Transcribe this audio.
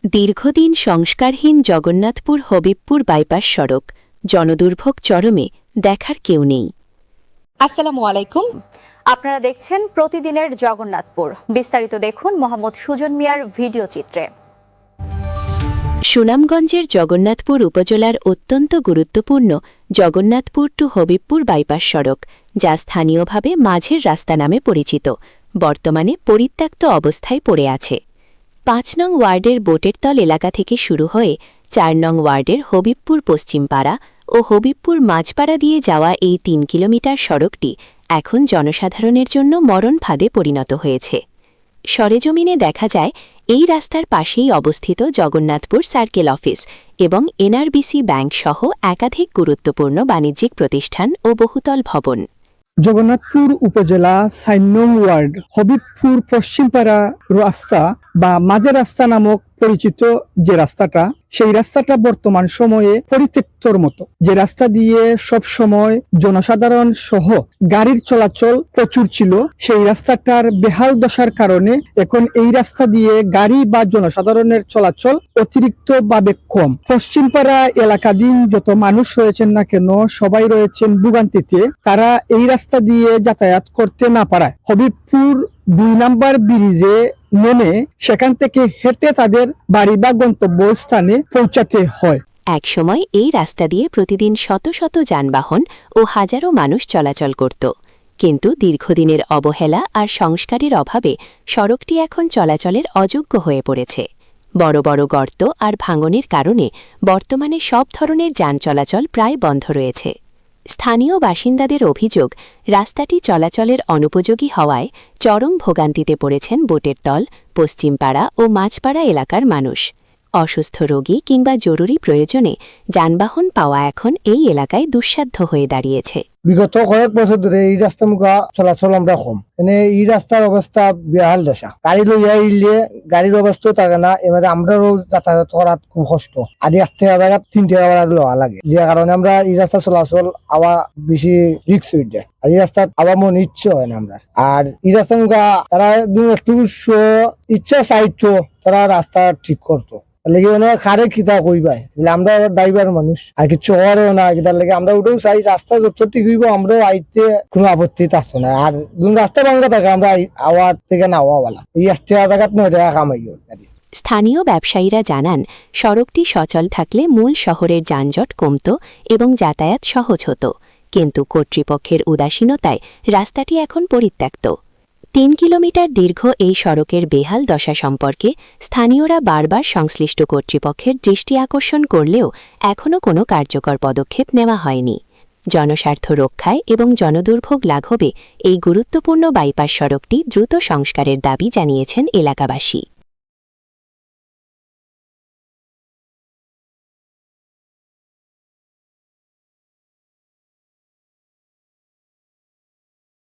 দীর্ঘদিন সংস্কারহীন জগন্নাথপুর হবিবপুর বাইপাস সড়ক জনদুর্ভোগ চরমে, দেখার কেউ নেই। আসসালামু আলাইকুম, আপনারা দেখছেন প্রতিদিনের জগন্নাথপুর। বিস্তারিত দেখুন মোহাম্মদ সুজন মিয়ার ভিডিও চিত্রে। সুনামগঞ্জের জগন্নাথপুর উপজেলার অত্যন্ত গুরুত্বপূর্ণ জগন্নাথপুর টু হবিবপুর বাইপাস সড়ক, যা স্থানীয়ভাবে মাঝের রাস্তা নামে পরিচিত, বর্তমানে পরিত্যক্ত অবস্থায় পড়ে আছে। ৫ নং ওয়ার্ডের বোটেরতল এলাকা থেকে শুরু হয়ে ৪ নং ওয়ার্ডের হবিবপুর পশ্চিমপাড়া ও হবিবপুর মাঝপাড়া দিয়ে যাওয়া এই ৩ কিলোমিটার সড়কটি এখন জনসাধারণের জন্য মরণ ফাঁদে পরিণত হয়েছে। সরেজমিনে দেখা যায়, এই রাস্তার পাশেই অবস্থিত জগন্নাথপুর সার্কেল অফিস এবং এনআরবিসি ব্যাংক সহ একাধিক গুরুত্বপূর্ণ বাণিজ্যিক প্রতিষ্ঠান ও বহুতল ভবন। জগন্নাথপুর উপজেলা ৪ নং ওয়ার্ড হবিবপুর পশ্চিমপাড়া রাস্তা বা মাঝের রাস্তা নামক পরিচিত যে রাস্তাটা, সেই রাস্তাটা বর্তমান সময়ে পরিত্যক্তর মতো। যে রাস্তা দিয়ে সব সময় জনসাধারণ সহ গাড়ির চলাচল প্রচুর ছিল, সেই রাস্তাটার বেহাল দশার কারণে এখন এই রাস্তা দিয়ে গাড়ি বা জনসাধারণের চলাচল অতিরিক্ত ভাবে কম। পশ্চিমপাড়া এলাকাধীন যত মানুষ রয়েছেন না কেন, সবাই রয়েছেন ভোগান্তিতে। তারা এই রাস্তা দিয়ে যাতায়াত করতে না পারায় হবিবপুর ২ নাম্বার ব্রিজে নেমে সেখান থেকে হেঁটে তাদের বাড়ি বা গন্তব্যস্থানে পৌঁছাতে হয়। একসময় এই রাস্তা দিয়ে প্রতিদিন শত শত যানবাহন ও হাজারো মানুষ চলাচল করত, কিন্তু দীর্ঘদিনের অবহেলা আর সংস্কারের অভাবে সড়কটি এখন চলাচলের অযোগ্য হয়ে পড়েছে। বড় বড় গর্ত আর ভাঙনের কারণে বর্তমানে সব ধরনের যান চলাচল প্রায় বন্ধ রয়েছে। স্থানীয় বাসিন্দাদের অভিযোগ, রাস্তাটি চলাচলের অনুপযোগী হওয়ায় চরম ভোগান্তিতে পড়েছেন বোটেরতল, পশ্চিমপাড়া ও মাঝপাড়া এলাকার মানুষ। অসুস্থ রোগী কিংবা জরুরি প্রয়োজনে যানবাহন পাওয়া এখন এই এলাকায় দুঃসাধ্য হয়ে দাঁড়িয়েছে। বিগত কয়েক বছর ধরে এই রাস্তা মুখা চলাচল আমরা কম, মানে এই রাস্তার অবস্থা বেহাল দশা। গাড়ি লইয়া ইলে গাড়ির অবস্থা থাকে না, এবারে আমরাও যাতায়াত করার খুব কষ্ট। আর ১ টাকা জায়গা ৩ টাকা ভাড়া লওয়া লাগে, যে কারণে আমরা এই রাস্তা চলাচল আওয়া বেশি রিক্স হয়ে যায়। আর এই রাস্তা আবার মন ইচ্ছে হয় না আমরা। আর এই রাস্তা মুখা তারা একটু ইচ্ছা চাইতো, তারা রাস্তা ঠিক করতো। লেগে অনেক খারে কিতা কইবাই, আমরা ড্রাইভার মানুষ আর কিছু হওয়ারও না, কিতার লেগে আমরা ওটাও চাই রাস্তা যত ঠিক হইব আমরাও আইতে কোনো আপত্তি থাকতো না। আর রাস্তা ভাঙ্গা থাকে আমরা আওয়ার থেকে না হওয়ালা, এই ১ টাকা জায়গাত ৯ টাকা কামাইও। স্থানীয় ব্যবসায়ীরা জানান, সড়কটি সচল থাকলে মূল শহরের যানজট কমত এবং যাতায়াত সহজ হতো, কিন্তু কর্তৃপক্ষের উদাসীনতায় রাস্তাটি এখন পরিত্যক্ত। ৩ কিলোমিটার দীর্ঘ এই সড়কের বেহাল দশা সম্পর্কে স্থানীয়রা বারবার সংশ্লিষ্ট কর্তৃপক্ষের দৃষ্টি আকর্ষণ করলেও এখনও কোনো কার্যকর পদক্ষেপ নেওয়া হয়নি। জনস্বার্থ রক্ষায় এবং জনদুর্ভোগ লাঘবে এই গুরুত্বপূর্ণ বাইপাস সড়কটি দ্রুত সংস্কারের দাবি জানিয়েছেন এলাকাবাসী।